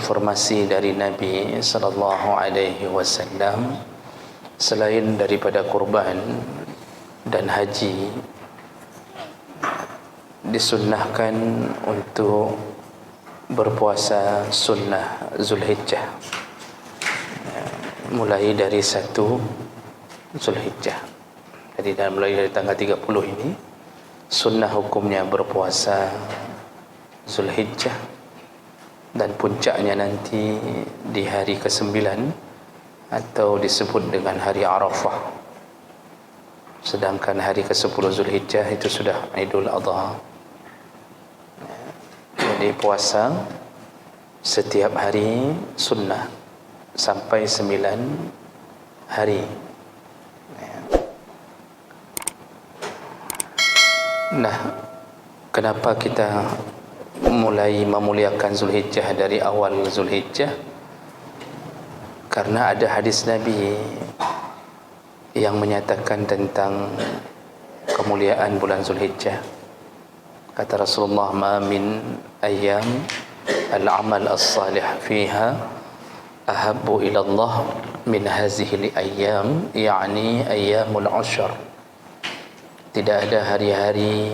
informasi dari Nabi sallallahu alaihi wasallam, selain daripada kurban dan haji, disunnahkan untuk berpuasa sunnah Zulhijjah, mulai dari 1 Zulhijjah. Jadi mulai dari tanggal 30 ini sunnah hukumnya berpuasa Zulhijjah, dan puncaknya nanti di hari ke-9 atau disebut dengan hari Arafah. Sedangkan hari ke-10 Zulhijjah itu sudah Idul Adha. Jadi puasa setiap hari sunnah sampai 9 hari. Nah, kenapa kita mulai memuliakan Zulhijjah dari awal Zulhijjah? Karena ada hadis Nabi yang menyatakan tentang kemuliaan bulan Zulhijjah. Kata Rasulullah, "Ma min ayyam al-amal as-salih fiha ahabbu ila Allah min hazihi al-ayyam, yakni ayyamul ashr." Tidak ada hari-hari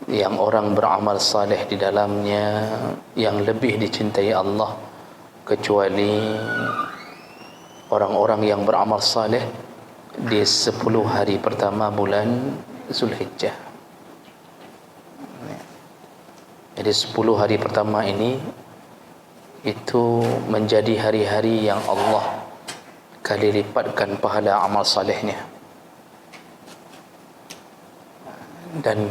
yang orang beramal saleh di dalamnya yang lebih dicintai Allah kecuali orang-orang yang beramal saleh di 10 hari pertama bulan Zulhijjah. Jadi 10 hari pertama ini itu menjadi hari-hari yang Allah kali lipatkan pahala amal salehnya. Dan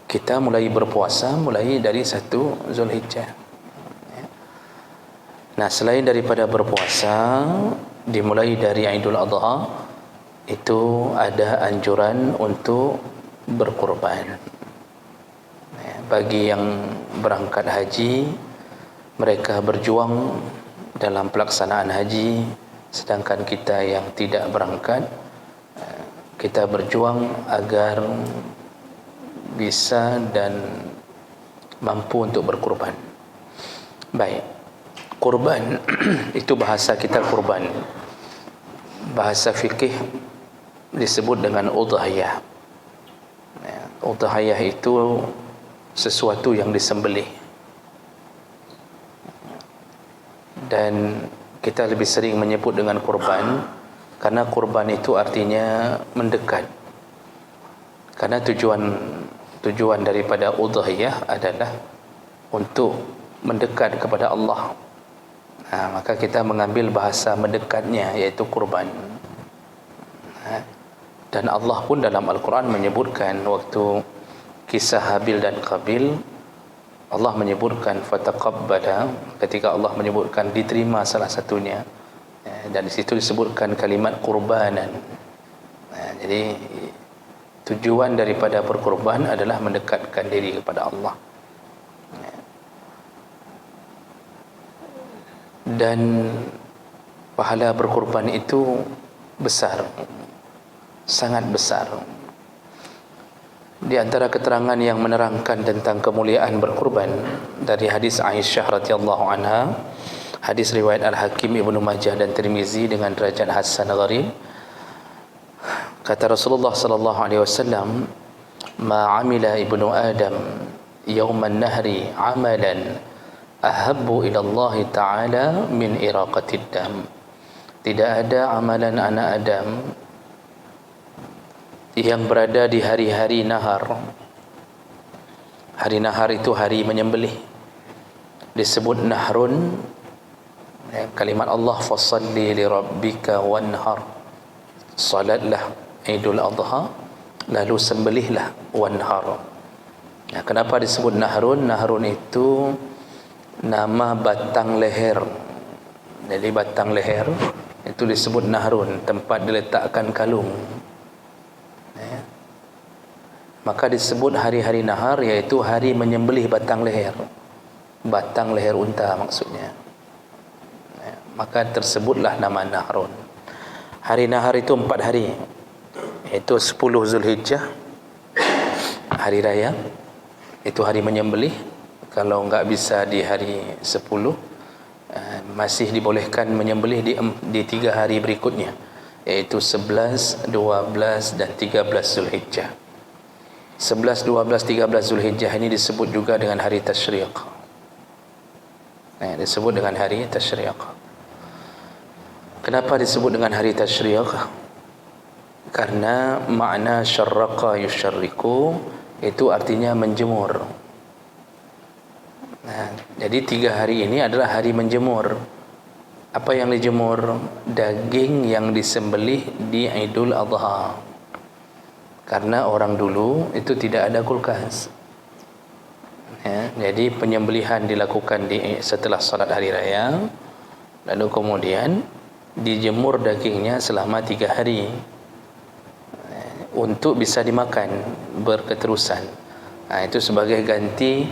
kita mulai berpuasa mulai dari 1 Zulhijjah. Nah, selain daripada berpuasa dimulai dari Idul Adha, itu ada anjuran untuk berkurban. Bagi yang berangkat haji, mereka berjuang dalam pelaksanaan haji, sedangkan kita yang tidak berangkat, kita berjuang agar bisa dan mampu untuk berkurban. Baik, kurban itu bahasa kita kurban. Bahasa fikih disebut dengan udhiyah. Udhiyah itu sesuatu yang disembelih. Dan kita lebih sering menyebut dengan kurban karena kurban itu artinya mendekat. Karena tujuan daripada udhiyah adalah untuk mendekat kepada Allah. Maka kita mengambil bahasa mendekatnya, yaitu kurban. Dan Allah pun dalam Al-Quran menyebutkan waktu kisah Habil dan Qabil, Allah menyebutkan fataqabbala, ketika Allah menyebutkan diterima salah satunya, dan di situ disebutkan kalimat kurbanan. Jadi tujuan daripada berkorban adalah mendekatkan diri kepada Allah. Dan pahala berkorban itu besar, sangat besar. Di antara keterangan yang menerangkan tentang kemuliaan berkorban dari hadis Aisyah radhiyallahu anha, hadis riwayat Al-Hakim, Ibnu Majah dan Tirmizi dengan derajat hasan gharib. Kata Rasulullah sallallahu alaihi wasallam, "Ma 'amila ibnu Adam yauman nahri 'amalan ahabbu ila Allah Ta'ala min iraqatid dam." Tidak ada amalan anak Adam yang berada di hari-hari nahar. Hari nahar itu hari menyembelih, disebut nahrun. Kalimat Allah, fasalli li rabbika wanhar, salatlah Idul Adha, lalu sembelihlah wanhar. Kenapa disebut nahrun? Nahrun itu nama batang leher. Jadi batang leher itu disebut nahrun, tempat diletakkan kalung. Maka disebut hari-hari nahar, yaitu hari menyembelih batang leher. Batang leher unta maksudnya. Maka tersebutlah nama nahrun. Hari nahar itu 4 hari, yaitu 10 Zulhijjah, hari raya, itu hari menyembelih. Kalau enggak bisa di hari 10, masih dibolehkan menyembelih di 3 hari berikutnya, iaitu 11, 12 dan 13 Zulhijjah. 11, 12, 13 Zulhijjah ini disebut juga dengan hari Tasyriq. Disebut dengan hari Tasyriq. Kenapa disebut dengan hari Tasyriq? Karena makna syarraqa yusyarriku itu artinya menjemur. Jadi 3 hari ini adalah hari menjemur. Apa yang dijemur? Daging yang disembelih di Idul Adha. Karena orang dulu itu tidak ada kulkas. Jadi penyembelihan dilakukan setelah salat hari raya, lalu kemudian dijemur dagingnya selama 3 hari untuk bisa dimakan berketerusan. Itu sebagai ganti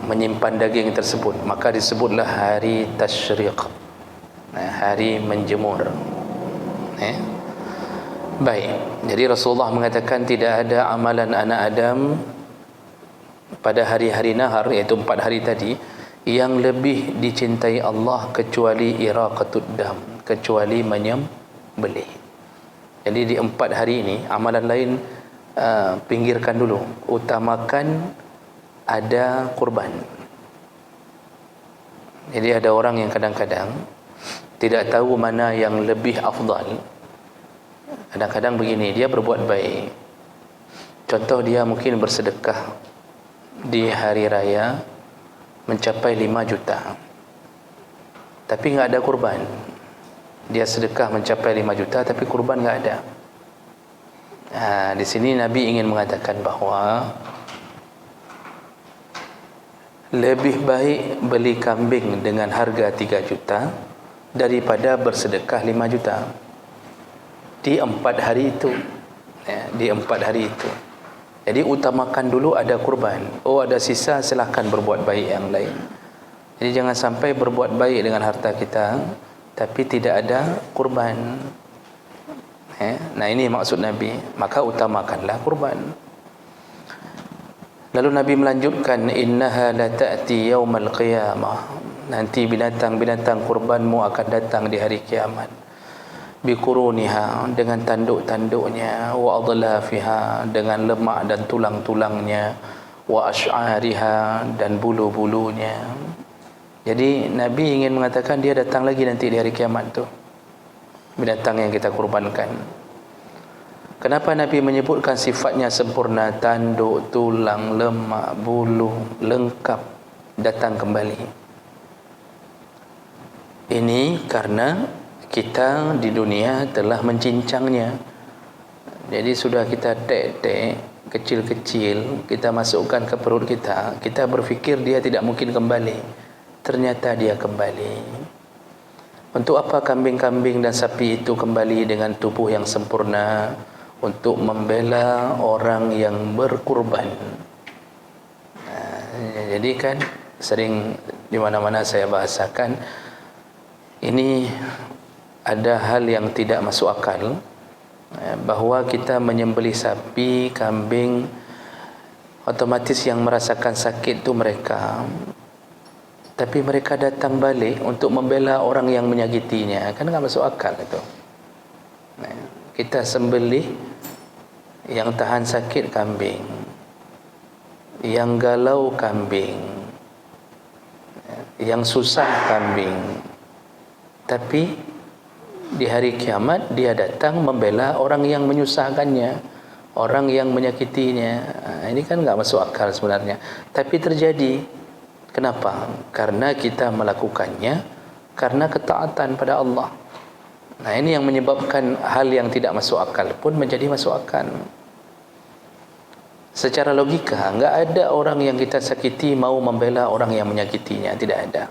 menyimpan daging tersebut, maka disebutlah hari Tasyriq, hari menjemur. Baik, jadi Rasulullah mengatakan tidak ada amalan anak Adam pada hari-hari nahar, iaitu 4 hari tadi, yang lebih dicintai Allah kecuali iraqatud dam, kecuali menyembelih. Jadi di 4 hari ini amalan lain pinggirkan dulu, utamakan ada kurban. Jadi ada orang yang kadang-kadang tidak tahu mana yang lebih afdal. Kadang-kadang begini, dia berbuat baik. Contoh, dia mungkin bersedekah di hari raya mencapai 5 juta, tapi enggak ada kurban. Dia sedekah mencapai 5 juta tapi kurban enggak ada. Di sini Nabi ingin mengatakan bahawa lebih baik beli kambing dengan harga 3 juta daripada bersedekah 5 juta di 4 hari itu. Di 4 hari itu. Jadi utamakan dulu ada kurban. Ada sisa, silahkan berbuat baik yang lain. Jadi jangan sampai berbuat baik dengan harta kita tapi tidak ada kurban. Nah, ini maksud Nabi. Maka utamakanlah kurban. Lalu Nabi melanjutkan, innaha la ta'ti yaumal qiyamah. Nanti binatang-binatang kurbanmu akan datang di hari kiamat. Biquruniha, dengan tanduk-tanduknya, wa adlafiha, dengan lemak dan tulang-tulangnya, wa ash'ariha, dan bulu-bulunya. Jadi Nabi ingin mengatakan dia datang lagi nanti di hari kiamat tu, binatang yang kita kurbankan. Kenapa Nabi menyebutkan sifatnya sempurna? Tanduk, tulang, lemak, bulu, lengkap datang kembali. Ini karena kita di dunia telah mencincangnya. Jadi sudah kita tek-tek, kecil-kecil, kita masukkan ke perut kita. Kita berfikir dia tidak mungkin kembali. Ternyata dia kembali. Untuk apa kambing-kambing dan sapi itu kembali dengan tubuh yang sempurna? Untuk membela orang yang berkurban. Jadi kan sering di mana-mana saya bahasakan, ini ada hal yang tidak masuk akal, bahawa kita menyembelih sapi, kambing, otomatis yang merasakan sakit itu mereka, tapi mereka datang balik untuk membela orang yang menyakitinya. Kan enggak masuk akal itu. Kita sembelih yang tahan sakit kambing, yang galau kambing, yang susah kambing, tapi di hari kiamat dia datang membela orang yang menyusahkannya, orang yang menyakitinya. Ini kan enggak masuk akal sebenarnya, tapi terjadi. Kenapa? Karena kita melakukannya karena ketaatan pada Allah. Nah, ini yang menyebabkan hal yang tidak masuk akal pun menjadi masuk akal. Secara logika, enggak ada orang yang kita sakiti mau membela orang yang menyakitinya, tidak ada.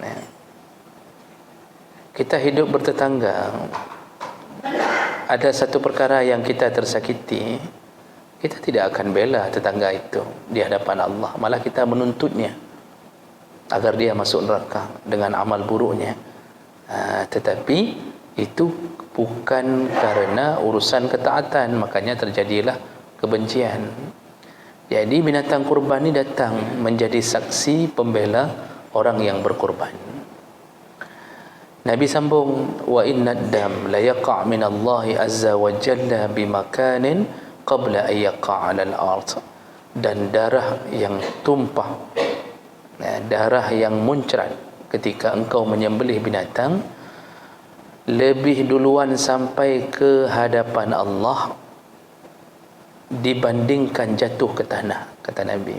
Nah, kita hidup bertetangga, ada satu perkara yang kita tersakiti, kita tidak akan bela tetangga itu di hadapan Allah, malah kita menuntutnya agar dia masuk neraka dengan amal buruknya. Tetapi itu bukan karena urusan ketaatan, makanya terjadilah kebencian. Jadi binatang kurban ni datang menjadi saksi pembela orang yang berkurban. Nabi sambung, wa inna ad-dam la yaqa' min Allah azza wa jalla bi makanin qabla an yaqa' 'ala al-ard. Dan darah yang tumpah, darah yang muncrat ketika engkau menyembelih binatang lebih duluan sampai ke hadapan Allah dibandingkan jatuh ke tanah, kata Nabi.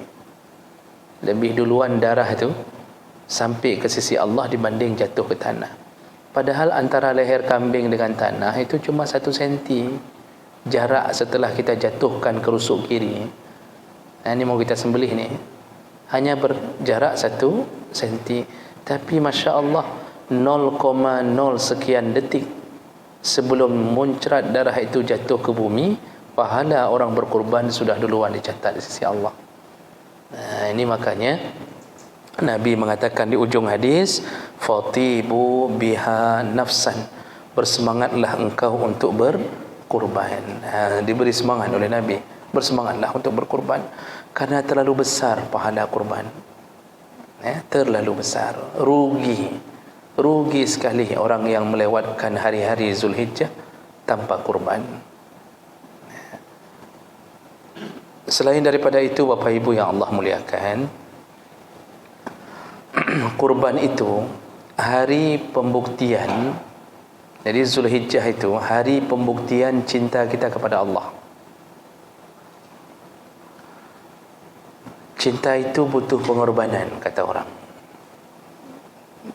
Lebih duluan darah itu sampai ke sisi Allah dibanding jatuh ke tanah. Padahal antara leher kambing dengan tanah itu cuma 1 senti jarak setelah kita jatuhkan ke rusuk kiri. Ini mau kita sembelih ni, hanya berjarak 1 senti. Tapi Masya Allah, 0,0 sekian detik sebelum muncrat darah itu jatuh ke bumi, pahala orang berkurban sudah duluan dicatat di sisi Allah. Ini makanya Nabi mengatakan di ujung hadis, fatibu biha nafsan, bersemangatlah engkau untuk berkurban. Diberi semangat oleh Nabi, bersemangatlah untuk berkurban, karena terlalu besar pahala kurban. Terlalu besar, rugi sekali orang yang melewatkan hari-hari Zulhijjah tanpa kurban. Selain daripada itu, Bapak Ibu yang Allah muliakan, kurban itu hari pembuktian. Jadi Zulhijjah itu hari pembuktian cinta kita kepada Allah. Cinta itu butuh pengorbanan, kata orang.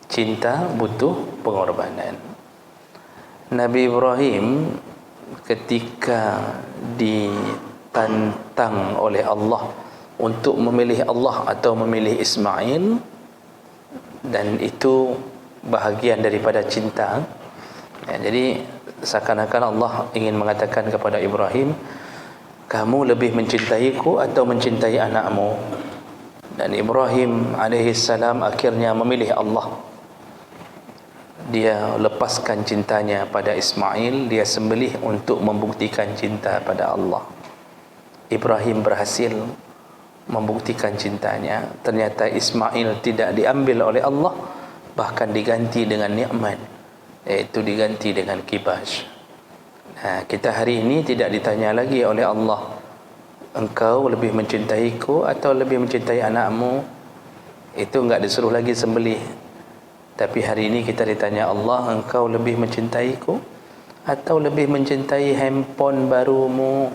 Cinta butuh pengorbanan. Nabi Ibrahim ketika ditantang oleh Allah untuk memilih Allah atau memilih Ismail, dan itu bahagian daripada cinta. Jadi seakan-akan Allah ingin mengatakan kepada Ibrahim, kamu lebih mencintaiku atau mencintai anakmu? Dan Ibrahim alaihissalam akhirnya memilih Allah. Dia lepaskan cintanya pada Ismail, dia sembelih untuk membuktikan cinta pada Allah. Ibrahim berhasil membuktikan cintanya. Ternyata Ismail tidak diambil oleh Allah, bahkan diganti dengan nikmat, iaitu diganti dengan kibas. Kita hari ini tidak ditanya lagi oleh Allah, engkau lebih mencintaiku atau lebih mencintai anakmu? Itu enggak disuruh lagi sembelih. Tapi hari ini kita ditanya Allah, engkau lebih mencintaiku atau lebih mencintai handphone barumu?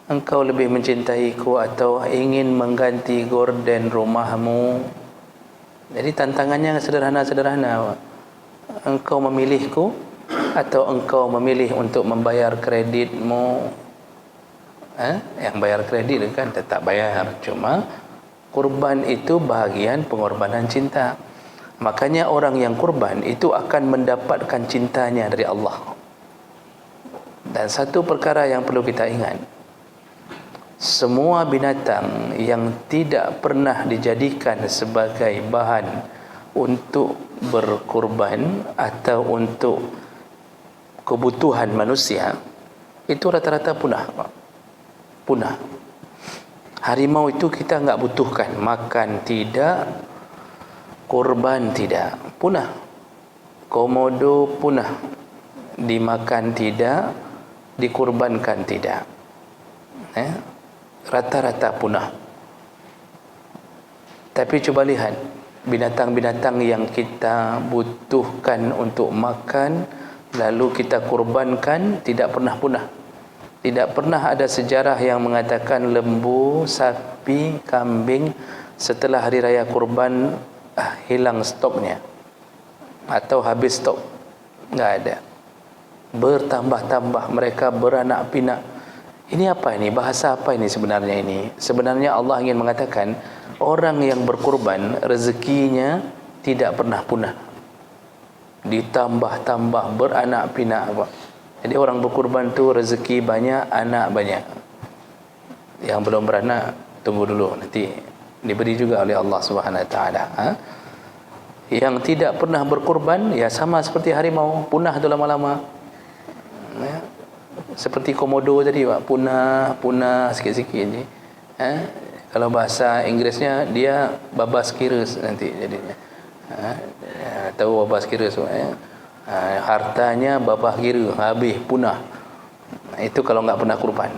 Engkau lebih mencintaiku atau ingin mengganti gorden rumahmu? Jadi tantangannya sederhana-sederhana. Engkau memilihku atau engkau memilih untuk membayar kreditmu? Yang bayar kredit kan tetap bayar, cuma kurban itu bahagian pengorbanan cinta. Makanya orang yang kurban itu akan mendapatkan cintanya dari Allah. Dan satu perkara yang perlu kita ingat, semua binatang yang tidak pernah dijadikan sebagai bahan untuk berkurban atau untuk kebutuhan manusia, itu rata-rata punah. Punah. Harimau itu kita enggak butuhkan, makan tidak, kurban tidak, punah. Komodo punah, dimakan tidak, dikurbankan tidak. Rata-rata punah. Tapi coba lihat binatang-binatang yang kita butuhkan untuk makan, lalu kita kurbankan, tidak pernah punah. Tidak pernah ada sejarah yang mengatakan lembu, sapi, kambing setelah hari raya kurban hilang stoknya atau habis stok. Enggak ada. Bertambah-tambah, mereka beranak pinak. Ini apa ini? Bahasa apa ini sebenarnya ini? Sebenarnya Allah ingin mengatakan orang yang berkurban rezekinya tidak pernah punah. Ditambah-tambah, beranak pinak apa. Jadi orang berkurban tu rezeki banyak, anak banyak. Yang belum beranak tunggu dulu, nanti diberi juga oleh Allah Subhanahu Wa Taala. Yang tidak pernah berkurban ya sama seperti harimau, punah tu lama-lama. Seperti komodo tadi, punah sikit-sikit je. Kalau bahasa Inggerisnya dia babas kira nanti jadinya. Tahu babas kira sebenarnya? Hartanya babah kira, habis punah. Itu kalau enggak pernah kurban.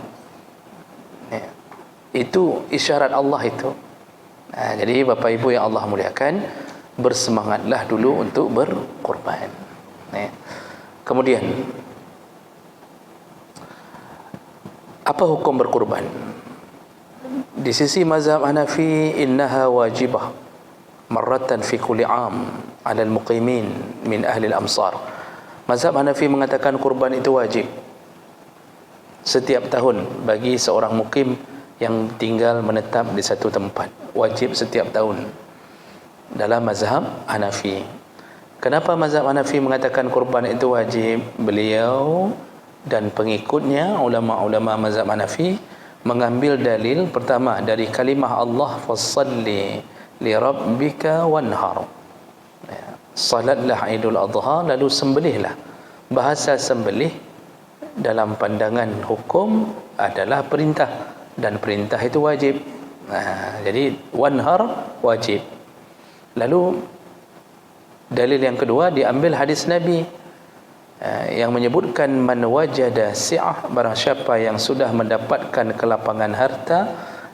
Itu isyarat Allah itu. Jadi Bapak Ibu yang Allah muliakan, bersemangatlah dulu untuk berkorban. Kemudian, apa hukum berkorban? Di sisi mazhab Hanafi, innaha wajibah marratan fi kulli am 'ala al-muqimin min ahli al-amsar. Mazhab Hanafi mengatakan kurban itu wajib setiap tahun bagi seorang mukim yang tinggal menetap di satu tempat. Wajib setiap tahun dalam mazhab Hanafi. Kenapa mazhab Hanafi mengatakan kurban itu wajib? Beliau dan pengikutnya, ulama-ulama mazhab Hanafi, mengambil dalil pertama dari kalimah Allah, fasalli li rabbika wanhar. Salatlah Idul Adha, lalu sembelihlah. Bahasa sembelih dalam pandangan hukum adalah perintah, dan perintah itu wajib. Jadi wanhar wajib. Lalu dalil yang kedua diambil hadis Nabi yang menyebutkan man wajada si'ah, barang siapa yang sudah mendapatkan kelapangan harta,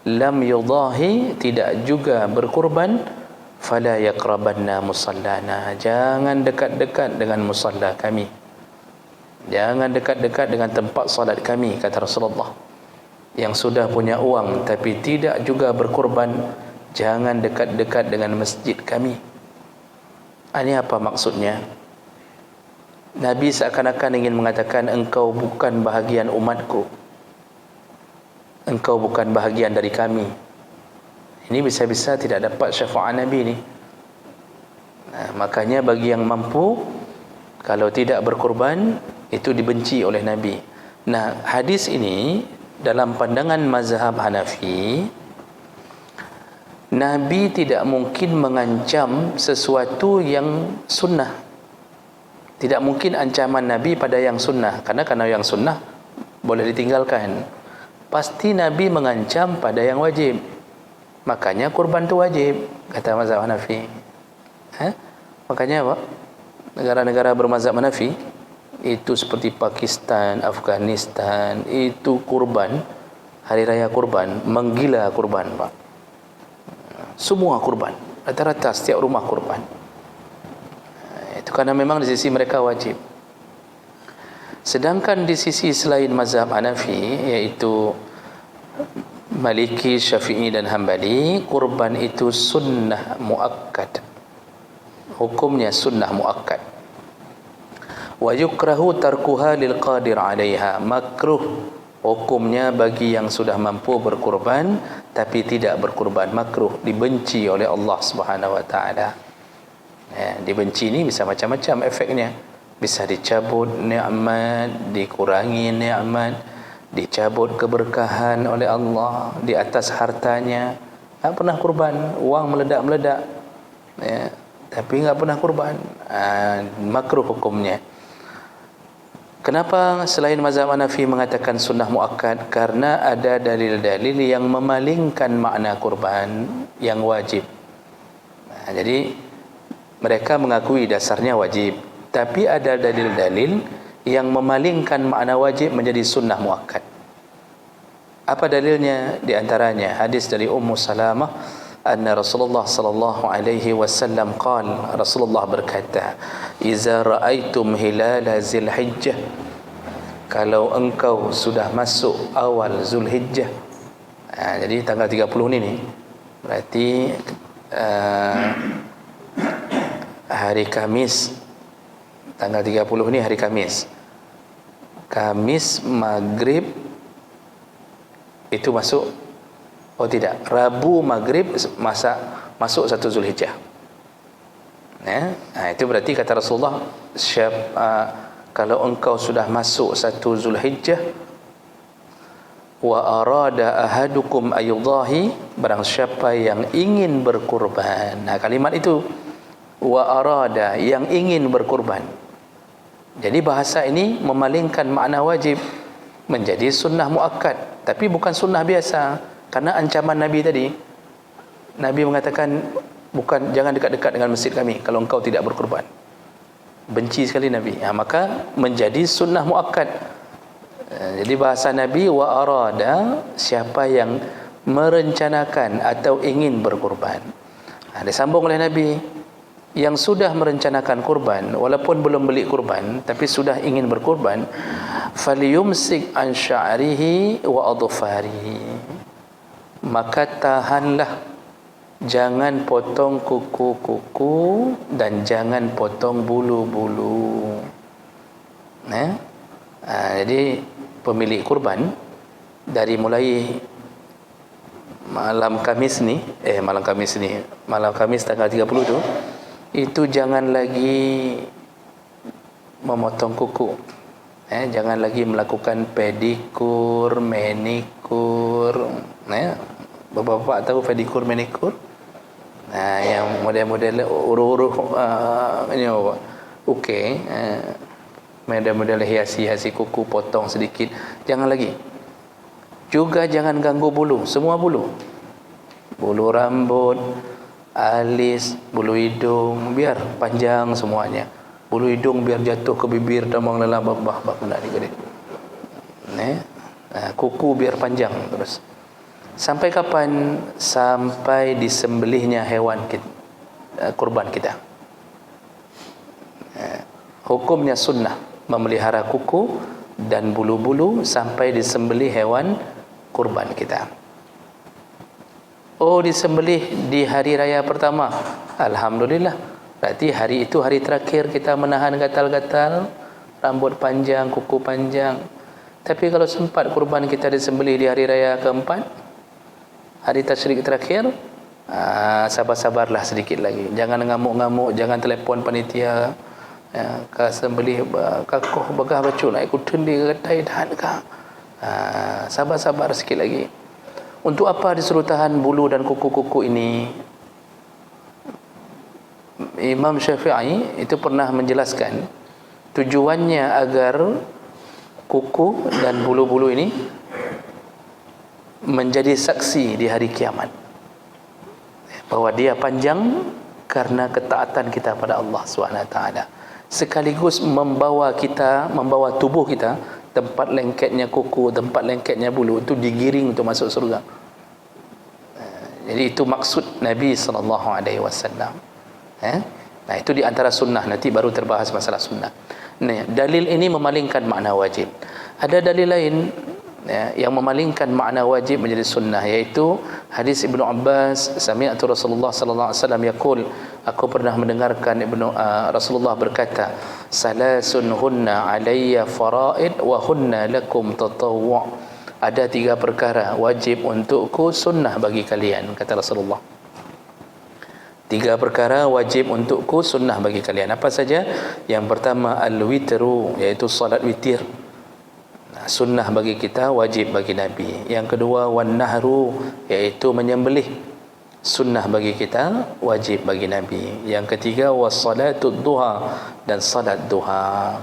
lam yudahi, tidak juga berkurban, fala yaqrabanna musallana, jangan dekat-dekat dengan musalla kami, jangan dekat-dekat dengan tempat salat kami, kata Rasulullah. Yang sudah punya uang tapi tidak juga berkurban, jangan dekat-dekat dengan masjid kami. Ini apa maksudnya? Nabi seakan-akan ingin mengatakan, engkau bukan bahagian umatku, engkau bukan bahagian dari kami. Ini bisa-bisa tidak dapat syafaat Nabi ni. Makanya bagi yang mampu, kalau tidak berkorban, itu dibenci oleh Nabi. Hadis ini dalam pandangan mazhab Hanafi, Nabi tidak mungkin mengancam sesuatu yang sunnah. Tidak mungkin ancaman Nabi pada yang sunnah, karena yang sunnah boleh ditinggalkan. Pasti Nabi mengancam pada yang wajib. Makanya kurban itu wajib, kata mazhab Hanafi. Makanya apa? Negara-negara bermazhab Hanafi itu seperti Pakistan, Afghanistan, itu kurban, hari raya kurban, menggila kurban, Pak. Semua kurban, rata-rata setiap rumah kurban. Itu karena memang di sisi mereka wajib. Sedangkan di sisi selain mazhab Hanafi, yaitu Maliki, Syafi'i dan Hambali, kurban itu sunnah muakkad. Hukumnya sunnah muakkad. Wa yukrahu tarkuha lil qadir 'alaiha. Makruh hukumnya bagi yang sudah mampu berkurban tapi tidak berkurban. Makruh, dibenci oleh Allah Subhanahu wa taala. Dibenci ini bisa macam-macam efeknya. Bisa dicabut nikmat, dikurangi nikmat, dicabut keberkahan oleh Allah di atas hartanya. Tak pernah kurban, uang meledak-meledak, tapi tak pernah kurban. Makruh hukumnya. Kenapa selain mazhab Hanafi mengatakan sunnah muakkad? Karena ada dalil-dalil yang memalingkan makna kurban yang wajib. Jadi mereka mengakui dasarnya wajib, tapi ada dalil-dalil yang memalingkan makna wajib menjadi sunnah muakkad. Apa dalilnya? Di antaranya hadis dari Ummu Salamah, anna Rasulullah sallallahu alaihi wasallam qala, Rasulullah berkata, "Iza ra'aitum hilala Zulhijjah," kalau engkau sudah masuk awal Zulhijjah. Jadi tanggal 30 ni berarti hari Kamis, tanggal 30 ni hari Kamis. Kamis maghrib itu masuk, oh tidak, Rabu maghrib masuk 1 Zulhijjah. Itu berarti kata Rasulullah, kalau engkau sudah masuk 1 Zulhijjah, wa arada ahadukum ayudahi, barang siapa yang ingin berkurban. Kalimat itu wa arada, yang ingin berkurban. Jadi bahasa ini memalingkan makna wajib menjadi sunnah muakkad, tapi bukan sunnah biasa. Karena ancaman Nabi tadi, Nabi mengatakan jangan dekat-dekat dengan masjid kami kalau engkau tidak berkurban. Benci sekali Nabi. Maka menjadi sunnah muakkad. Jadi bahasa Nabi, wa arada, siapa yang merencanakan atau ingin berkurban. Disambung oleh Nabi, yang sudah merencanakan kurban walaupun belum beli kurban tapi sudah ingin berkurban, falyumsik an sya'rihi wa adfarihi, maka tahanlah, jangan potong kuku-kuku dan jangan potong bulu-bulu. Jadi pemilik kurban dari mulai malam Kamis tanggal 30 tu, itu jangan lagi memotong kuku, jangan lagi melakukan pedikur, manikur. Bapak-bapak tahu pedikur, manikur? Yang model-model uruh-uruh ini apa? Okey, model-model hiasi-hiasi kuku, potong sedikit, jangan lagi. Juga jangan ganggu bulu, semua bulu rambut, alis, bulu hidung, biar panjang semuanya. Bulu hidung biar jatuh ke bibir, tambang lelah babah benda ni gede. Kuku biar panjang terus. Sampai kapan? Sampai disembelihnya hewan kita, kurban kita. Hukumnya sunnah memelihara kuku dan bulu-bulu sampai disembelih hewan kurban kita. Disembelih di hari raya pertama, alhamdulillah, berarti hari itu hari terakhir kita menahan gatal-gatal, rambut panjang, kuku panjang. Tapi kalau sempat kurban kita disembelih di hari raya keempat, hari tasyrik terakhir, sabar-sabarlah sedikit lagi, jangan ngamuk-ngamuk, jangan telefon panitia, ka sembelih kakoh begah bacul naik kutun di getai tahan ka. Sabar-sabar sikit lagi. Untuk apa disuruh tahan bulu dan kuku-kuku ini? Imam Syafi'i itu pernah menjelaskan tujuannya agar kuku dan bulu-bulu ini menjadi saksi di hari kiamat bahwa dia panjang karena ketaatan kita pada Allah SWT, sekaligus membawa tubuh kita, tempat lengketnya kuku, tempat lengketnya bulu itu digiring untuk masuk surga. Jadi itu maksud Nabi SAW. Itu di antara sunnah. Nanti baru terbahas masalah sunnah. Dalil ini memalingkan makna wajib. Ada dalil lain yang memalingkan makna wajib menjadi sunnah, yaitu hadis Ibnu Abbas, sami'tu Rasulullah sallallahu alaihi wasallam yaqul, aku pernah mendengarkan Rasulullah berkata, salasun hunna alayya faraid wa hunna lakum tatawwu'. Ada 3 perkara wajib untukku, sunnah bagi kalian, kata Rasulullah. 3 perkara wajib untukku, sunnah bagi kalian. Apa saja? Yang pertama al-witru, iaitu salat witir, sunnah bagi kita, wajib bagi Nabi. Yang kedua wan nahru, iaitu menyembelih, sunnah bagi kita, wajib bagi Nabi. Yang ketiga wassalatud duha, dan salat duha,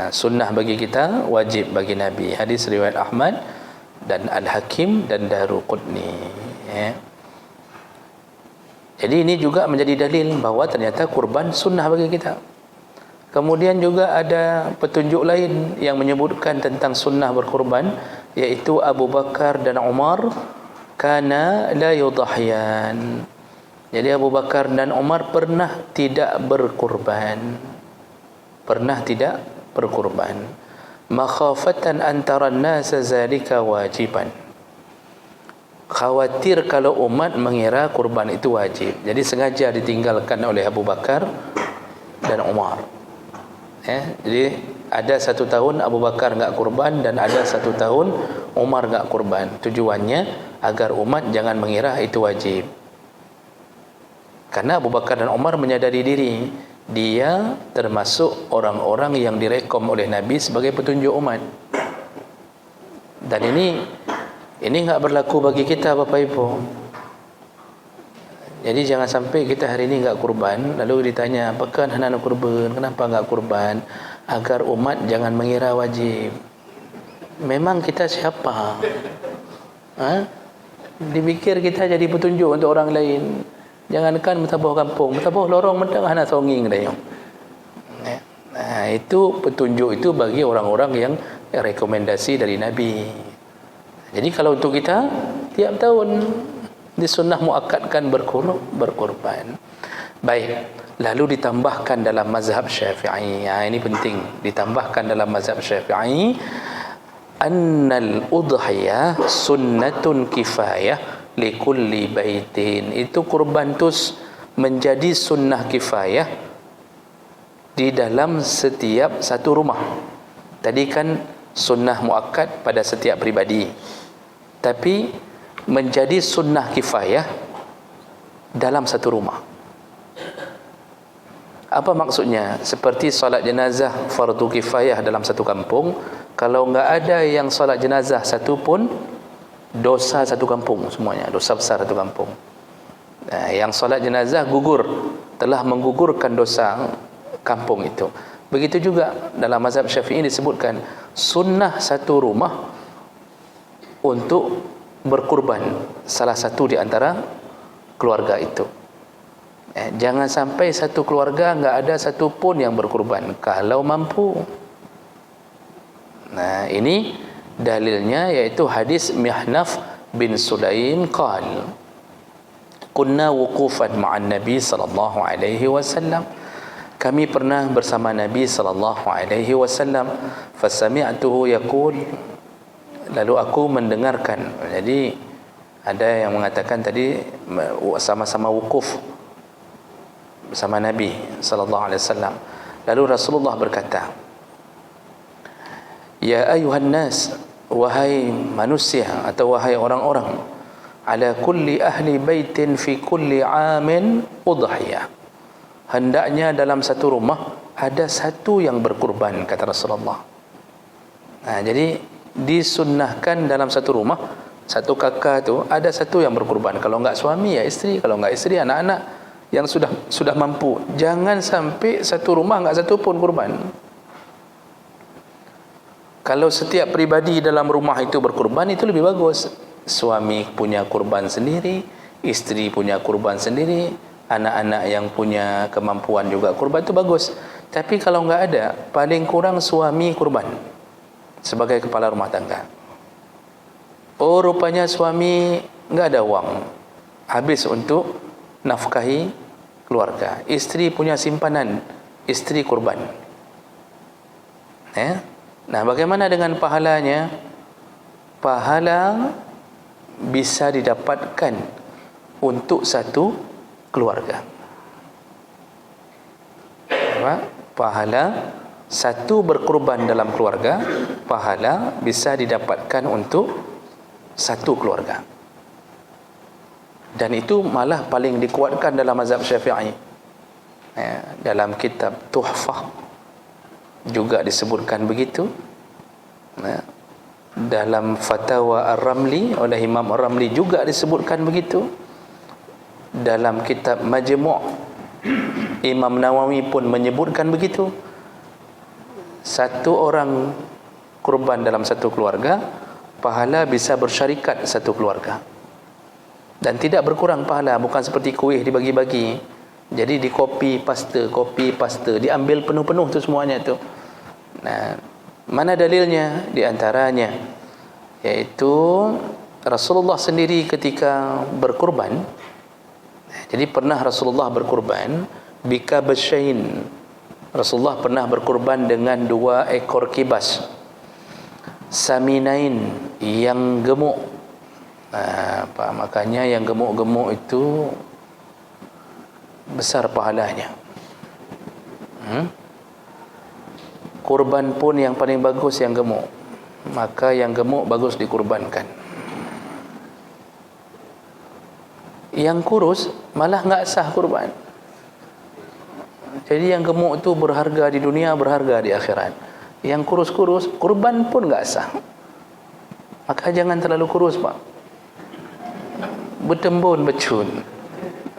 sunnah bagi kita, wajib bagi Nabi. Hadis riwayat Ahmad dan Al-Hakim dan Daruqutni. Jadi ini juga menjadi dalil bahawa ternyata kurban sunnah bagi kita. Kemudian juga ada petunjuk lain yang menyebutkan tentang sunnah berkurban, iaitu Abu Bakar dan Umar kana la yudahyan. Jadi Abu Bakar dan Umar pernah tidak berkurban. Makhafatan antara an-nas zalika wajiban. Khawatir kalau umat mengira kurban itu wajib, jadi sengaja ditinggalkan oleh Abu Bakar dan Umar. Jadi ada 1 tahun Abu Bakar enggak kurban dan ada 1 tahun Umar enggak kurban. Tujuannya agar umat jangan mengira itu wajib. Karena Abu Bakar dan Umar menyadari diri, dia termasuk orang-orang yang direkom oleh Nabi sebagai petunjuk umat. Dan ini enggak berlaku bagi kita, Bapak Ibu. Jadi jangan sampai kita hari ini enggak kurban, lalu ditanya, apakah hendak kurban, kenapa enggak kurban? Agar umat jangan mengira wajib. Memang kita siapa? Dipikir kita jadi petunjuk untuk orang lain. Jangankan mentabuh kampung, mentabuh lorong mentang hana songing dah. Nah, itu petunjuk itu bagi orang-orang yang rekomendasi dari Nabi. Jadi kalau untuk kita tiap tahun disunnah muakkadkan berkorban. Baik, lalu ditambahkan dalam mazhab Syafi'i. Ini penting, ditambahkan dalam mazhab Syafi'i annal udhiyah sunnatun kifayah likulli baitin. Itu kurban tus menjadi sunnah kifayah di dalam setiap satu rumah. Tadi kan sunnah muakkad pada setiap pribadi, tapi menjadi sunnah kifayah dalam satu rumah. Apa maksudnya? Seperti solat jenazah fardu kifayah dalam satu kampung, kalau enggak ada yang solat jenazah satu pun, dosa satu kampung semuanya, dosa besar satu kampung. Yang solat jenazah gugur, telah menggugurkan dosa kampung itu. Begitu juga dalam mazhab Syafi'i disebutkan sunnah satu rumah untuk berkurban salah satu di antara keluarga itu. Jangan sampai satu keluarga enggak ada satu pun yang berkurban kalau mampu. Nah, ini dalilnya yaitu hadis Mihnaf bin Sulaim qal kunna wuqufan ma'an Nabi sallallahu alaihi wasallam. Kami pernah bersama Nabi sallallahu alaihi wasallam, fasami'tuhu yaqul, lalu aku mendengarkan. Jadi ada yang mengatakan tadi sama-sama wukuf bersama Nabi sallallahu alaihi wasallam. Lalu Rasulullah berkata, ya ayuhan nas, wahai manusia atau wahai orang-orang, ala kulli ahli baitin fi kulli amin udhiyah. Hendaknya dalam satu rumah ada satu yang berkurban, kata Rasulullah. Nah, jadi disunnahkan dalam satu rumah, satu kakak tu ada satu yang berkurban. Kalau enggak suami ya isteri, kalau enggak isteri anak-anak yang sudah mampu. Jangan sampai satu rumah enggak satu pun kurban. Kalau setiap pribadi dalam rumah itu berkurban, itu lebih bagus. Suami punya kurban sendiri, isteri punya kurban sendiri, anak-anak yang punya kemampuan juga kurban, itu bagus. Tapi kalau enggak ada, paling kurang suami kurban sebagai kepala rumah tangga. Oh, rupanya suami enggak ada uang, habis untuk nafkahi keluarga. Isteri punya simpanan, isteri kurban. Nah, bagaimana dengan pahalanya? Pahala bisa didapatkan untuk satu keluarga. Pahala satu berkurban dalam keluarga, pahala bisa didapatkan untuk satu keluarga. Dan itu malah paling dikuatkan dalam mazhab Syafi'i. Dalam kitab Tuhfah juga disebutkan begitu. Dalam Fatwa Ar-Ramli oleh Imam Ar-Ramli juga disebutkan begitu. Dalam kitab Majmu' Imam Nawawi pun menyebutkan begitu. Satu orang kurban dalam satu keluarga, pahala bisa bersyarikat satu keluarga. Dan tidak berkurang pahala, bukan seperti kuih dibagi-bagi. Jadi di copy paste, diambil penuh-penuh tu semuanya tu. Nah, mana dalilnya? Di antaranya yaitu Rasulullah sendiri ketika berkurban. Jadi pernah Rasulullah berkurban bikabasyain. Rasulullah pernah berkurban dengan 2 ekor kibas saminain yang gemuk. Makanya yang gemuk-gemuk itu besar pahalanya. Kurban pun yang paling bagus yang gemuk, maka yang gemuk bagus dikurbankan. Yang kurus malah enggak sah kurban. Jadi yang gemuk itu berharga di dunia, berharga di akhirat. Yang kurus-kurus kurban pun enggak sah. Maka jangan terlalu kurus, Pak. Bertembun becun.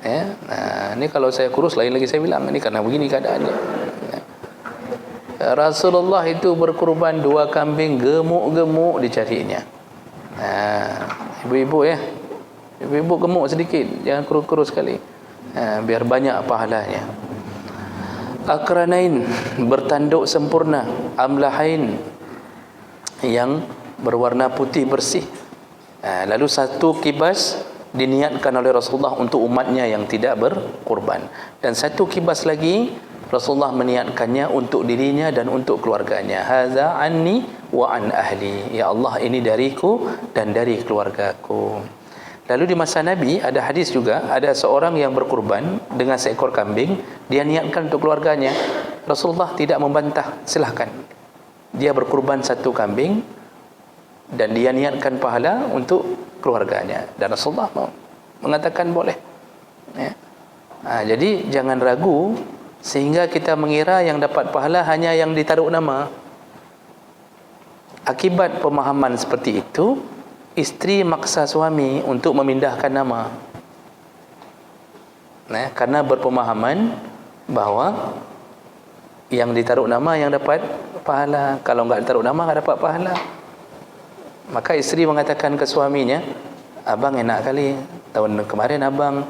Nah, ini kalau saya kurus lain lagi saya bilang, ini karena begini keadaannya. Rasulullah itu berkurban 2 kambing gemuk-gemuk dicarinya. Ibu-ibu ya, Ibu gemuk sedikit, jangan kurus-kurus sekali. Biar banyak pahalanya. Akranain, bertanduk sempurna. Amlahain, yang berwarna putih bersih. Lalu satu kibas diniatkan oleh Rasulullah untuk umatnya yang tidak berkurban, dan satu kibas lagi Rasulullah meniatkannya untuk dirinya dan untuk keluarganya. Hadza anni wa an ahli, ya Allah, ini dariku dan dari keluargaku. Lalu di masa Nabi ada hadis juga, ada seorang yang berkurban dengan seekor kambing, dia niatkan untuk keluarganya. Rasulullah tidak membantah, silahkan. Dia berkurban satu kambing dan dia niatkan pahala untuk keluarganya, dan Rasulullah mengatakan boleh. Jadi jangan ragu sehingga kita mengira yang dapat pahala hanya yang ditaruh nama. Akibat pemahaman seperti itu, isteri maksa suami untuk memindahkan nama, karena berpemahaman bahawa yang ditaruh nama yang dapat pahala, kalau enggak ditaruh nama enggak dapat pahala. Maka isteri mengatakan ke suaminya, abang enak kali, tahun kemarin abang,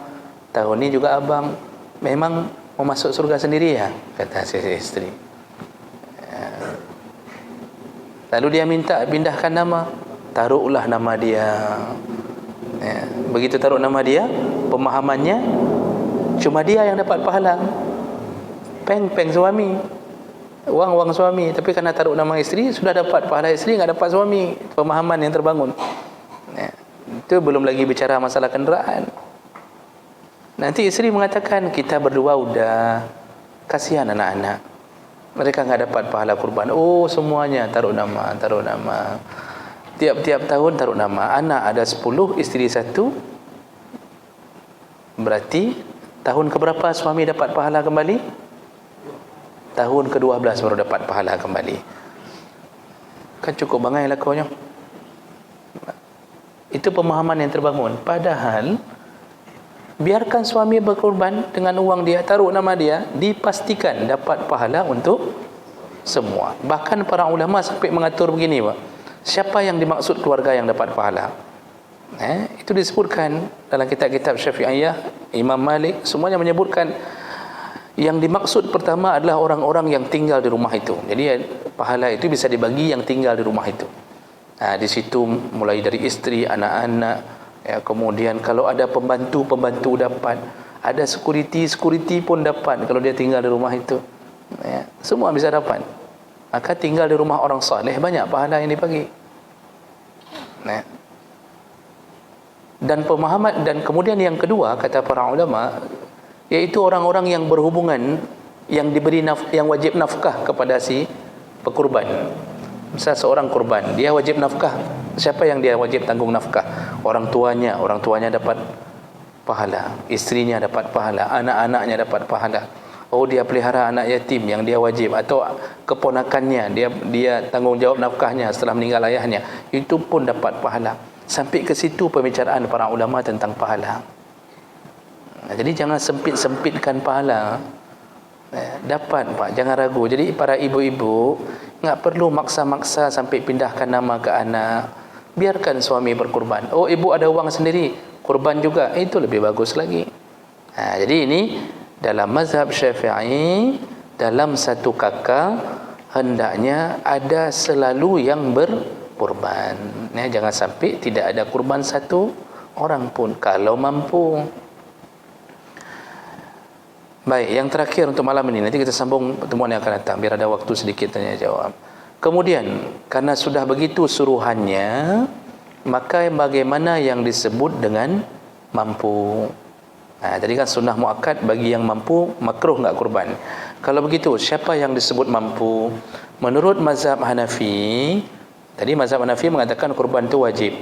tahun ini juga abang, memang mau masuk surga sendiri ya, kata si isteri. Lalu dia minta pindahkan nama, taruhlah nama dia. Begitu taruh nama dia, pemahamannya cuma dia yang dapat pahala, peng suami, wang suami. Tapi karena taruh nama isteri, sudah dapat pahala isteri, enggak dapat suami. Pemahaman yang terbangun. Itu belum lagi bicara masalah kenderaan. Nanti isteri mengatakan, kita berdua udah, kasihan anak-anak, mereka enggak dapat pahala kurban. Oh, semuanya taruh nama. Tiap-tiap tahun taruh nama. Anak ada 10, isteri 1. Berarti tahun keberapa suami dapat pahala kembali? Tahun ke-12 baru dapat pahala kembali. Kan cukup bangai lakunya. Itu pemahaman yang terbangun. Padahal biarkan suami berkorban dengan uang dia, taruh nama dia, dipastikan dapat pahala untuk semua. Bahkan para ulama sampai mengatur begini, Pak. Siapa yang dimaksud keluarga yang dapat pahala? Itu disebutkan dalam kitab-kitab Syafi'iyah, Imam Malik, semuanya menyebutkan yang dimaksud pertama adalah orang-orang yang tinggal di rumah itu. Jadi pahala itu bisa dibagi yang tinggal di rumah itu. Di situ mulai dari istri, anak-anak, kemudian kalau ada pembantu dapat, ada security pun dapat kalau dia tinggal di rumah itu. Semua bisa dapat. Maka tinggal di rumah orang saleh banyak pahala yang dibagi. Dan pemahaman, dan kemudian yang kedua kata para ulama, yaitu orang-orang yang berhubungan, yang diberi yang wajib nafkah kepada si pekurban. Misal seorang kurban, dia wajib nafkah. Siapa yang dia wajib tanggung nafkah? Orang tuanya dapat pahala, istrinya dapat pahala, anak-anaknya dapat pahala. Oh, dia pelihara anak yatim yang dia wajib, atau keponakannya dia tanggung jawab nafkahnya setelah meninggal ayahnya, itu pun dapat pahala. Sampai ke situ pembicaraan para ulama tentang pahala. Jadi jangan sempit-sempitkan pahala. Dapat, Pak, jangan ragu. Jadi para ibu-ibu enggak perlu maksa-maksa sampai pindahkan nama ke anak. Biarkan suami berkurban. Oh, ibu ada uang sendiri, kurban juga, itu lebih bagus lagi. Jadi ini dalam mazhab Syafi'i, dalam satu kakak hendaknya ada selalu yang berkurban. Jangan sampai tidak ada kurban satu orang pun kalau mampu. Baik, yang terakhir untuk malam ini, nanti kita sambung pertemuan yang akan datang biar ada waktu sedikit tanya jawab. Kemudian, karena sudah begitu suruhannya, maka bagaimana yang disebut dengan mampu? Tadi kan sunnah muakkad, bagi yang mampu makruh enggak kurban. Kalau begitu, siapa yang disebut mampu? Menurut mazhab Hanafi, tadi mazhab Hanafi mengatakan kurban itu wajib.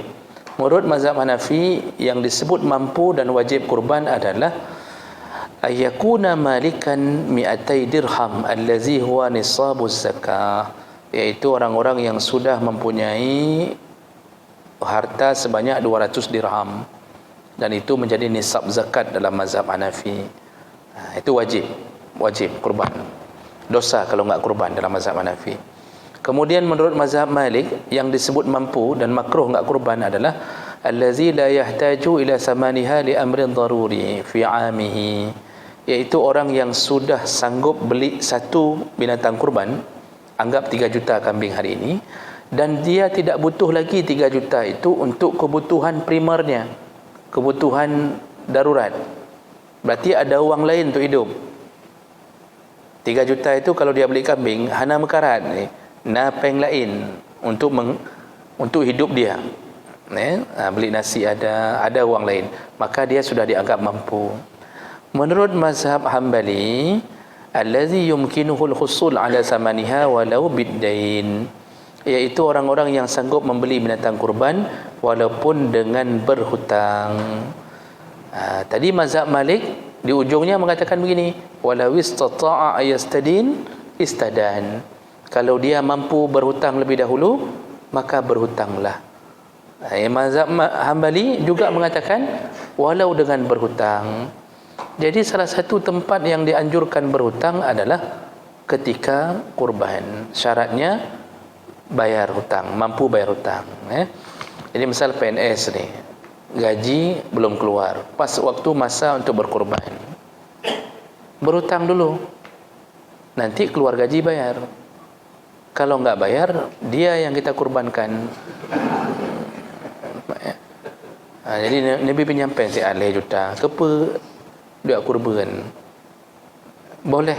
Menurut mazhab Hanafi, yang disebut mampu dan wajib kurban adalah ayyakuna malikan mi'atai dirham allazi huwa nisabuz zakah, yaitu orang-orang yang sudah mempunyai harta sebanyak 200 dirham, dan itu menjadi nisab zakat dalam mazhab Hanafi. Itu wajib kurban. Dosa kalau enggak kurban dalam mazhab Hanafi. Kemudian menurut mazhab Malik, yang disebut mampu dan makruh enggak kurban adalah allazi la yahtaju ila samaniha li amrin daruri fi 'amihi, iaitu orang yang sudah sanggup beli satu binatang kurban, anggap 3 juta kambing hari ini, dan dia tidak butuh lagi 3 juta itu untuk kebutuhan primernya, kebutuhan darurat. Berarti ada wang lain untuk hidup. 3 juta itu kalau dia beli kambing, hana mekarat ni, napeng lain untuk hidup dia. Beli nasi ada wang lain, maka dia sudah dianggap mampu. Menurut mazhab Hambali, allazi yumkinuhul husul ala samaniha walau biddain, iaitu orang-orang yang sanggup membeli binatang kurban walaupun dengan berhutang. Tadi mazhab Malik di ujungnya mengatakan begini, walau istata'a ayastadin istadan, kalau dia mampu berhutang lebih dahulu maka berhutanglah. Mazhab Hambali juga mengatakan walau dengan berhutang. Jadi salah satu tempat yang dianjurkan berhutang adalah ketika kurban. Syaratnya bayar hutang, mampu bayar hutang. Jadi misal PNS ni, gaji belum keluar, pas waktu masa untuk berkurban, berhutang dulu, nanti keluar gaji bayar. Kalau enggak bayar, dia yang kita kurbankan. Jadi Nabi penyampaian si alih juta kepa dia kurban boleh,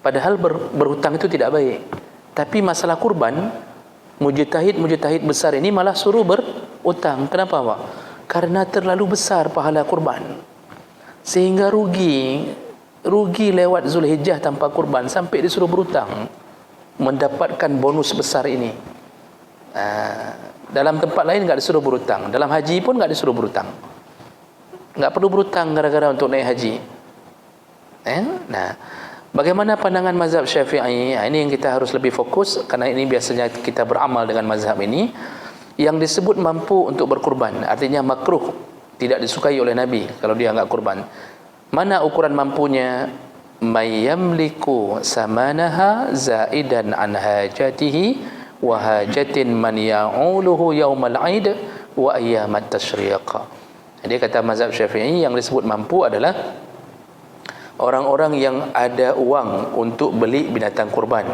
padahal berhutang itu tidak baik. Tapi masalah kurban, mujtahid besar ini malah suruh berhutang. Kenapa Pak? Karena terlalu besar pahala kurban, sehingga rugi lewat Zulhijjah tanpa kurban sampai disuruh berhutang mendapatkan bonus besar ini. Dalam tempat lain enggak disuruh berhutang, dalam haji pun enggak disuruh berhutang, enggak perlu berhutang gara-gara untuk naik haji. Nah, bagaimana pandangan mazhab Syafi'i? Ini yang kita harus lebih fokus, karena ini biasanya kita beramal dengan mazhab ini. Yang disebut mampu untuk berkurban, artinya makruh, tidak disukai oleh Nabi kalau dia enggak kurban. Mana ukuran mampunya? Mayyamliku samanaha zaidan an hajatihi wa hajatin man ya'uluhu yaumal 'aid wa ayyamat tasyriq. Jadi kata mazhab Syafi'i, yang disebut mampu adalah orang-orang yang ada uang untuk beli binatang kurban.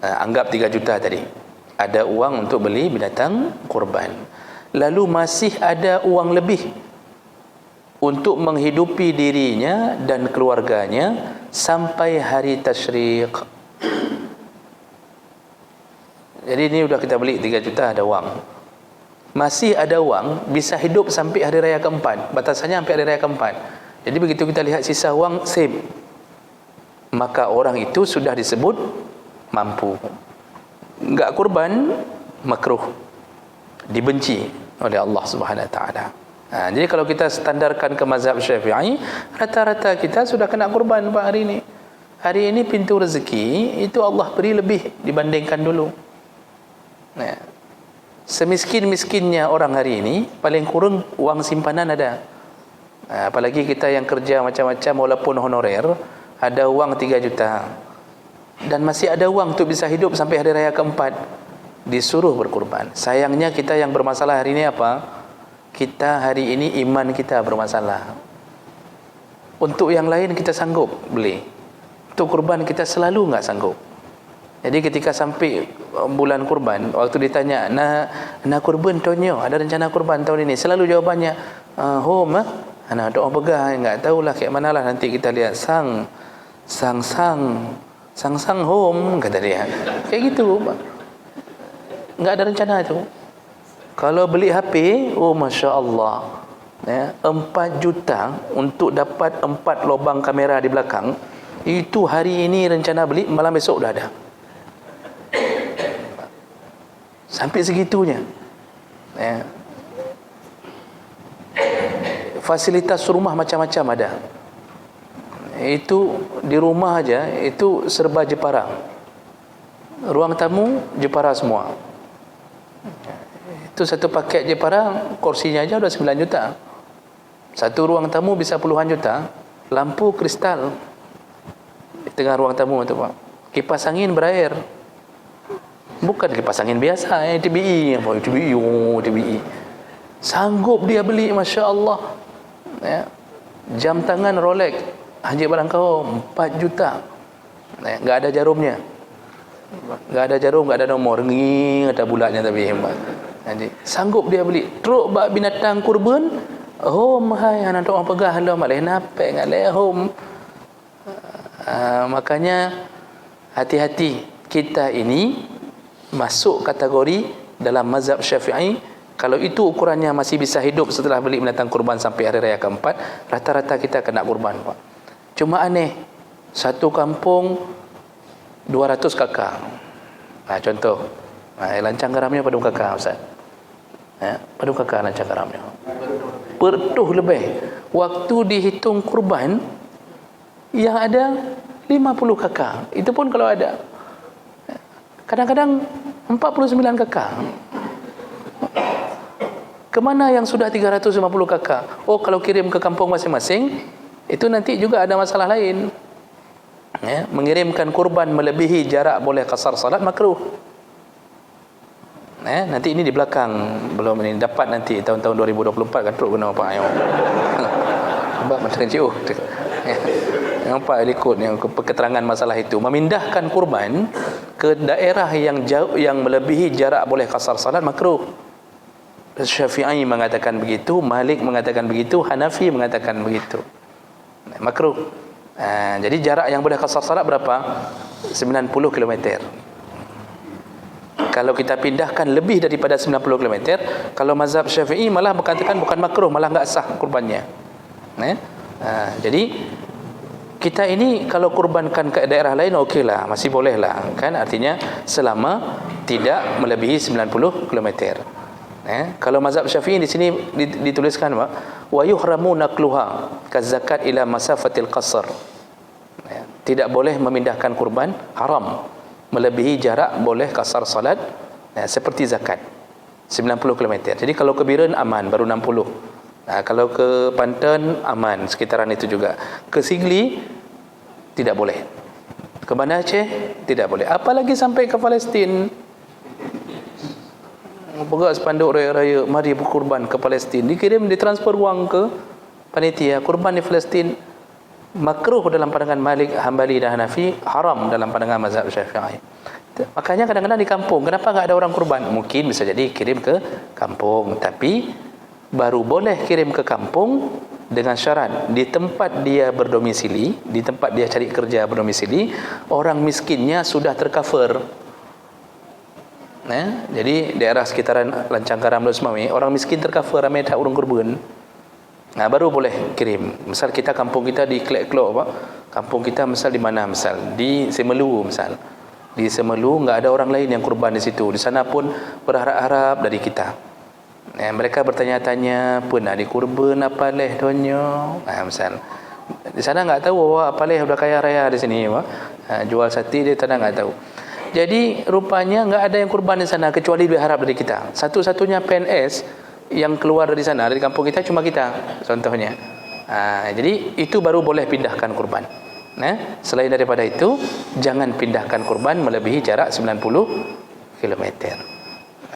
Anggap 3 juta tadi, ada uang untuk beli binatang kurban, lalu masih ada uang lebih untuk menghidupi dirinya dan keluarganya sampai hari tasyriq. Jadi ini sudah kita beli 3 juta, ada uang, masih ada uang, bisa hidup sampai hari raya keempat, batasannya sampai hari raya keempat. Jadi begitu kita lihat sisa uang, save, maka orang itu sudah disebut mampu. Enggak kurban, makruh, dibenci oleh Allah Subhanahu Wa Taala. Jadi kalau kita standarkan ke mazhab Syafi'i, rata-rata kita sudah kena kurban Pak hari ini. Hari ini pintu rezeki itu Allah beri lebih dibandingkan dulu. Semiskin-miskinnya orang hari ini, paling kurang uang simpanan ada. Apalagi kita yang kerja macam-macam walaupun honorer, ada uang 3 juta dan masih ada uang untuk bisa hidup sampai hari raya keempat, disuruh berkurban. Sayangnya kita yang bermasalah hari ini apa? Kita hari ini iman kita bermasalah. Untuk yang lain kita sanggup beli, untuk kurban kita selalu enggak sanggup. Jadi ketika sampai bulan kurban, waktu ditanya, nak kurban tahun, ada rencana kurban tahun ini, selalu jawabannya home, anak doa pegang, enggak tahulah kayak manalah, nanti kita lihat sang home, kata dia. Kayak gitu, enggak ada rencana itu. Kalau beli HP, oh Masya Allah, 4 juta untuk dapat 4 lubang kamera di belakang, itu hari ini rencana beli, malam besok dah ada. Sampai segitunya. Fasilitas rumah macam-macam ada. Itu di rumah aja itu serba Jepara. Ruang tamu Jepara semua. Itu satu paket Jepara, kursinya aja udah 9 juta. Satu ruang tamu bisa puluhan juta. Lampu kristal di tengah ruang tamu itu Pak. Kipas angin berair. Bukan kipas angin biasa, TBE, TBE. Sanggup dia beli, Masya Allah, ya. Jam tangan Rolex Haji Barang Kau 4 juta, ya. Nggak ada jarumnya, nggak ada jarum, nggak ada nomor, nging ada bulatnya, tapi hebat. Jadi sanggup dia beli. Truk bak binatang kurban, home hai anak orang pegah lo malih napek ngalih home. Makanya hati-hati, kita ini masuk kategori dalam mazhab Syafi'i. Kalau itu ukurannya masih bisa hidup setelah beli binatang kurban sampai hari raya keempat, rata-rata kita kena kurban, Pak. Cuma aneh, satu kampung 200 kakak. Contoh, lancang garamnya padung kakak, Ustaz. Padung kakak lancang garamnya. Pertuh lebih. Waktu dihitung kurban, yang ada 50 kakak. Itu pun kalau ada. Kadang-kadang 49 kakak. Kemana yang sudah 350 kakak? Oh, kalau kirim ke kampung masing-masing, itu nanti juga ada masalah lain. Ya, mengirimkan kurban melebihi jarak boleh qasar salat makruh. Nanti ini di belakang, belum ini dapat nanti tahun-tahun 2024 kan teruk guna apa ayo. Sebab macam ciu. Nampak ikut yang keterangan masalah itu, memindahkan kurban ke daerah yang jauh, yang melebihi jarak boleh qasar salat makruh. Syafi'i mengatakan begitu, Malik mengatakan begitu, Hanafi mengatakan begitu. Makruh. Jadi jarak yang boleh qasar salat berapa? 90 km. Kalau kita pindahkan lebih daripada 90 km, kalau mazhab Syafi'i malah mengatakan bukan makruh, malah enggak sah kurbannya. Jadi kita ini kalau kurbankan ke daerah lain okeylah, masih bolehlah, kan? Artinya selama tidak melebihi 90 km. Kalau mazhab Syafi'i di sini dituliskan Pak, wa yuhramu naqluha kazakat ila masafatil qasr. Tidak boleh memindahkan kurban, haram melebihi jarak boleh qasar salat, seperti zakat 90 km. Jadi kalau ke Biren aman, baru 60. Kalau ke Panten aman, sekitaran itu juga. Ke Sigli tidak boleh. Ke Banda Aceh tidak boleh. Apalagi sampai ke Palestin. Pegak spanduk raya-raya, mari berkurban ke Palestin, dikirim, ditransfer wang ke panitia kurban di Palestin. Makruh dalam pandangan Malik, Hambali dan Hanafi, haram dalam pandangan mazhab Syafi'i. Makanya kadang-kadang di kampung, kenapa enggak ada orang kurban? Mungkin bisa jadi kirim ke kampung, tapi baru boleh kirim ke kampung dengan syarat di tempat dia berdomisili, di tempat dia cari kerja berdomisili, orang miskinnya sudah tercover. Jadi daerah sekitaran Lancang Garam dan Semawi, orang miskin tercover, ramai tak urung kurban. Baru boleh kirim. Misal kita kampung kita di Klek-Klok, Pak. Kampung kita misal di mana? Misal di Semelu, misal. Di Semelu enggak ada orang lain yang kurban di situ. Di sana pun berharap-harap dari kita. Mereka bertanya-tanya, pernah dikurban apa leh donyo? Misal. Di sana enggak tahu apa leh udah kaya raya di sini, Pak. Jual sate dia tanah enggak tahu. Jadi rupanya enggak ada yang kurban di sana kecuali berharap dari kita. Satu-satunya PNS yang keluar dari sana, dari kampung kita cuma kita, contohnya. Jadi itu baru boleh pindahkan kurban. Selain daripada itu, jangan pindahkan kurban melebihi jarak 90 km.